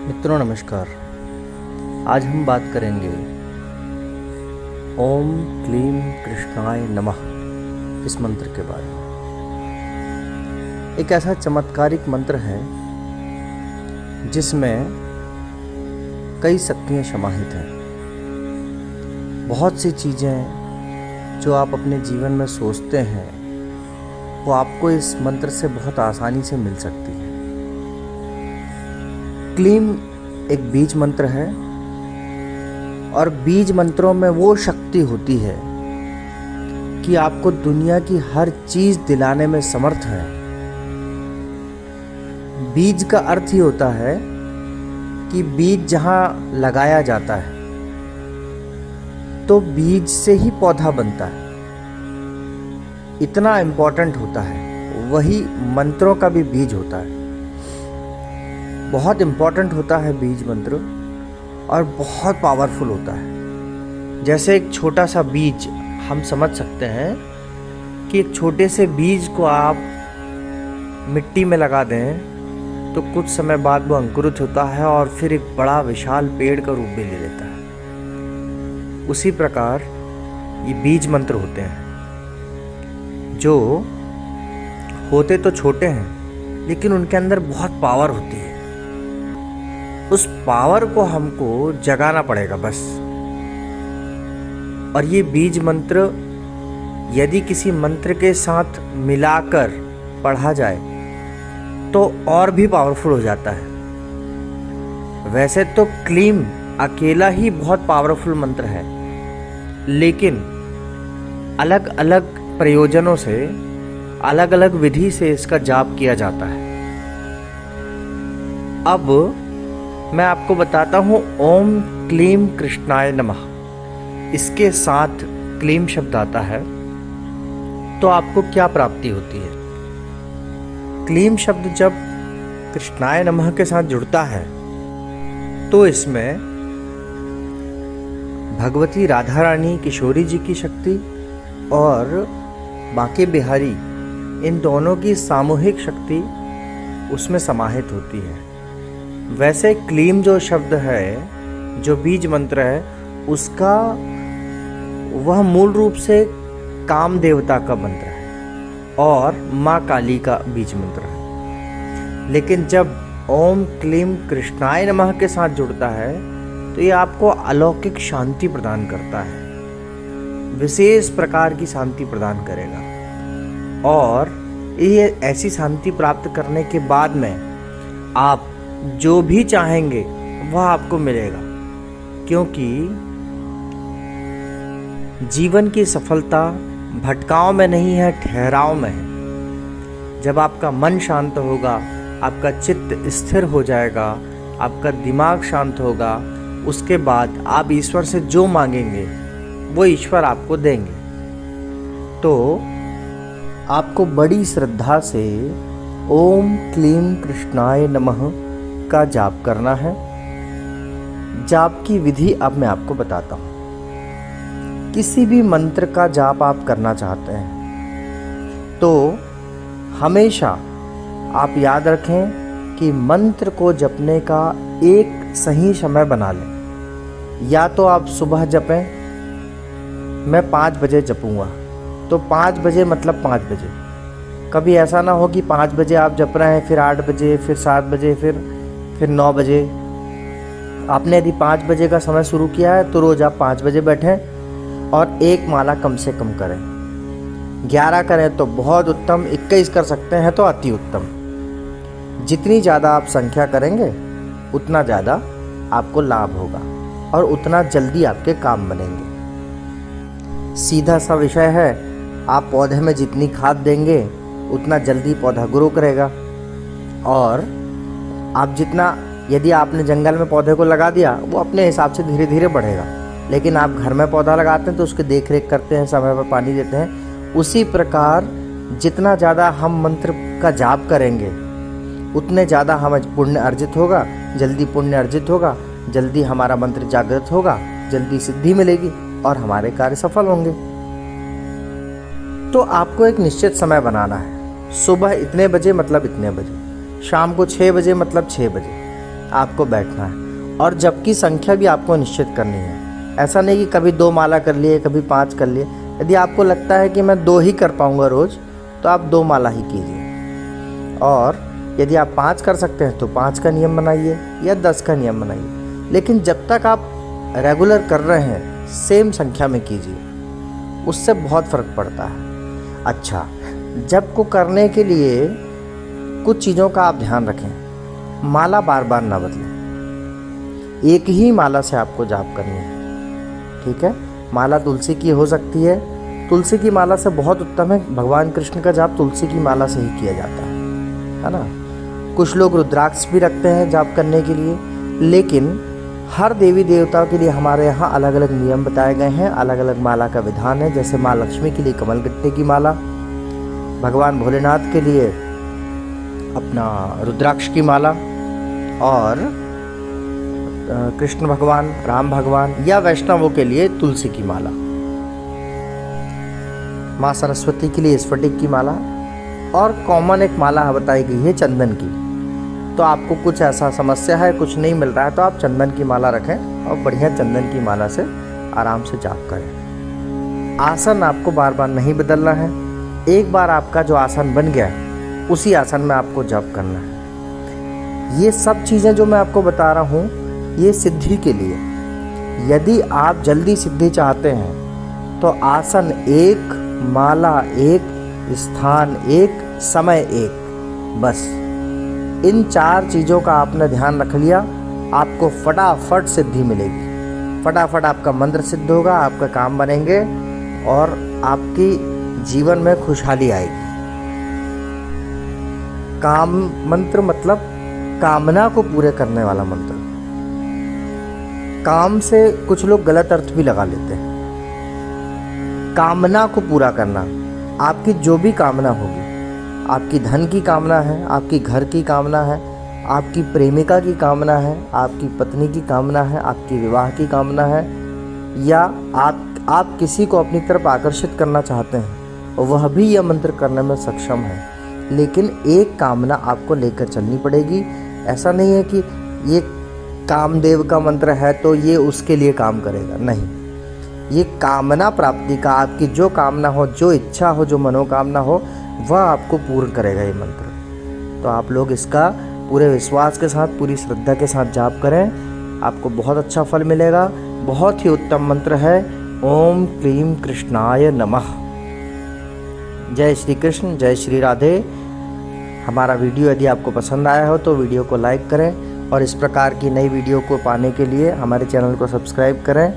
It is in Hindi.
मित्रों नमस्कार। आज हम बात करेंगे ओम क्लीम कृष्णाय नमः इस मंत्र के बारे में। एक ऐसा चमत्कारिक मंत्र है जिसमें कई शक्तियाँ समाहित हैं। बहुत सी चीज़ें जो आप अपने जीवन में सोचते हैं वो आपको इस मंत्र से बहुत आसानी से मिल सकती है। क्लीम एक बीज मंत्र है और बीज मंत्रों में वो शक्ति होती है कि आपको दुनिया की हर चीज दिलाने में समर्थ है। बीज का अर्थ ही होता है कि बीज जहाँ लगाया जाता है तो बीज से ही पौधा बनता है। इतना इम्पोर्टेंट होता है। वही मंत्रों का भी बीज होता है। बहुत इम्पॉर्टेंट होता है बीज मंत्र और बहुत पावरफुल होता है। जैसे एक छोटा सा बीज हम समझ सकते हैं कि एक छोटे से बीज को आप मिट्टी में लगा दें तो कुछ समय बाद वो अंकुरित होता है और फिर एक बड़ा विशाल पेड़ का रूप भी ले लेता है। उसी प्रकार ये बीज मंत्र होते हैं जो होते तो छोटे हैं लेकिन उनके अंदर बहुत पावर होती है। उस पावर को हमको जगाना पड़ेगा बस। और ये बीज मंत्र यदि किसी मंत्र के साथ मिलाकर पढ़ा जाए तो और भी पावरफुल हो जाता है। वैसे तो क्लीम अकेला ही बहुत पावरफुल मंत्र है, लेकिन अलग अलग प्रयोजनों से अलग अलग विधि से इसका जाप किया जाता है। अब मैं आपको बताता हूँ ओम क्लीम कृष्णाय नमः। इसके साथ क्लीम शब्द आता है तो आपको क्या प्राप्ति होती है। क्लीम शब्द जब कृष्णाय नमः के साथ जुड़ता है तो इसमें भगवती राधा रानी किशोरी जी की शक्ति और बांके बिहारी इन दोनों की सामूहिक शक्ति उसमें समाहित होती है। वैसे क्लीम जो शब्द है, जो बीज मंत्र है, उसका वह मूल रूप से काम देवता का मंत्र है और माँ काली का बीज मंत्र है। लेकिन जब ओम क्लीम कृष्णाय नमः के साथ जुड़ता है तो ये आपको अलौकिक शांति प्रदान करता है। विशेष प्रकार की शांति प्रदान करेगा और ये ऐसी शांति प्राप्त करने के बाद में आप जो भी चाहेंगे वह आपको मिलेगा, क्योंकि जीवन की सफलता भटकाव में नहीं है, ठहराव में है। जब आपका मन शांत होगा, आपका चित्त स्थिर हो जाएगा, आपका दिमाग शांत होगा, उसके बाद आप ईश्वर से जो मांगेंगे वो ईश्वर आपको देंगे। तो आपको बड़ी श्रद्धा से ओम क्लीम कृष्णाय नमः का जाप करना है। जाप की विधि अब मैं आपको बताता हूँ। किसी भी मंत्र का जाप आप करना चाहते हैं तो हमेशा आप याद रखें कि मंत्र को जपने का एक सही समय बना लें। या तो आप सुबह जपें, मैं 5 बजे जपूंगा तो 5 बजे मतलब 5 बजे। कभी ऐसा ना हो कि 5 बजे आप जप रहे हैं, फिर 8 बजे, फिर 7 बजे, फिर 9 बजे। आपने यदि 5 बजे का समय शुरू किया है तो रोज़ आप 5 बजे बैठें और एक माला कम से कम करें। 11 करें तो बहुत उत्तम, 21 कर सकते हैं तो अति उत्तम। जितनी ज़्यादा आप संख्या करेंगे उतना ज़्यादा आपको लाभ होगा और उतना जल्दी आपके काम बनेंगे। सीधा सा विषय है, आप पौधे में जितनी खाद देंगे उतना जल्दी पौधा ग्रो करेगा। और आप जितना, यदि आपने जंगल में पौधे को लगा दिया वो अपने हिसाब से धीरे धीरे बढ़ेगा, लेकिन आप घर में पौधा लगाते हैं तो उसकी देख रेख करते हैं, समय पर पानी देते हैं। उसी प्रकार जितना ज़्यादा हम मंत्र का जाप करेंगे उतने ज़्यादा हमें पुण्य अर्जित होगा, जल्दी पुण्य अर्जित होगा, जल्दी हमारा मंत्र जागृत होगा, जल्दी सिद्धि मिलेगी और हमारे कार्य सफल होंगे। तो आपको एक निश्चित समय बनाना है। सुबह इतने बजे मतलब इतने बजे, शाम को 6 बजे मतलब 6 बजे। आपको बैठना है, और जबकि संख्या भी आपको निश्चित करनी है। ऐसा नहीं कि कभी 2 माला कर लिए, कभी 5 कर लिए। यदि आपको लगता है कि मैं 2 ही कर पाऊँगा रोज़, तो आप 2 माला ही कीजिए, और यदि आप 5 कर सकते हैं तो 5 का नियम बनाइए या 10 का नियम बनाइए। लेकिन जब तक आप रेगुलर कर रहे हैं, सेम संख्या में कीजिए, उससे बहुत फ़र्क पड़ता है। अच्छा, जप को करने के लिए कुछ चीज़ों का आप ध्यान रखें। माला बार बार ना बदलें, एक ही माला से आपको जाप करनी है, ठीक है। माला तुलसी की हो सकती है, तुलसी की माला से बहुत उत्तम है। भगवान कृष्ण का जाप तुलसी की माला से ही किया जाता है ना। कुछ लोग रुद्राक्ष भी रखते हैं जाप करने के लिए, लेकिन हर देवी देवताओं के लिए हमारे यहाँ अलग अलग नियम बताए गए हैं, अलग अलग माला का विधान है। जैसे माँ लक्ष्मी के लिए कमल गट्टे की माला, भगवान भोलेनाथ के लिए अपना रुद्राक्ष की माला, और कृष्ण भगवान, राम भगवान या वैष्णवों के लिए तुलसी की माला, माँ सरस्वती के लिए स्फटिक की माला, और कॉमन एक माला बताई गई है चंदन की। तो आपको कुछ ऐसा समस्या है, कुछ नहीं मिल रहा है, तो आप चंदन की माला रखें और बढ़िया चंदन की माला से आराम से जाप करें। आसन आपको बार बार नहीं बदलना है। एक बार आपका जो आसन बन गया है, उसी आसन में आपको जाप करना है। ये सब चीज़ें जो मैं आपको बता रहा हूँ, ये सिद्धि के लिए। यदि आप जल्दी सिद्धि चाहते हैं तो आसन एक, माला एक, स्थान एक, समय एक, बस इन 4 चीज़ों का आपने ध्यान रख लिया, आपको फटाफट सिद्धि मिलेगी। फटाफट आपका मंत्र सिद्ध होगा, आपका काम बनेंगे और आपकी जीवन में खुशहाली आएगी। काम मंत्र मतलब कामना को पूरे करने वाला मंत्र। काम से कुछ लोग गलत अर्थ भी लगा लेते हैं। कामना को पूरा करना, आपकी जो भी कामना होगी, आपकी धन की कामना है, आपकी घर की कामना है, आपकी प्रेमिका की कामना है, आपकी पत्नी की कामना है, आपकी विवाह की कामना है, या आप किसी को अपनी तरफ आकर्षित करना चाहते हैं, वह भी यह मंत्र करने में सक्षम है। लेकिन एक कामना आपको लेकर चलनी पड़ेगी। ऐसा नहीं है कि ये कामदेव का मंत्र है तो ये उसके लिए काम करेगा, नहीं। ये कामना प्राप्ति का, आपकी जो कामना हो, जो इच्छा हो, जो मनोकामना हो, वह आपको पूर्ण करेगा ये मंत्र। तो आप लोग इसका पूरे विश्वास के साथ, पूरी श्रद्धा के साथ जाप करें, आपको बहुत अच्छा फल मिलेगा। बहुत ही उत्तम मंत्र है। ओम क्लीम कृष्णाय नमः। जय श्री कृष्ण, जय श्री राधे। हमारा वीडियो यदि आपको पसंद आया हो तो वीडियो को लाइक करें, और इस प्रकार की नई वीडियो को पाने के लिए हमारे चैनल को सब्सक्राइब करें।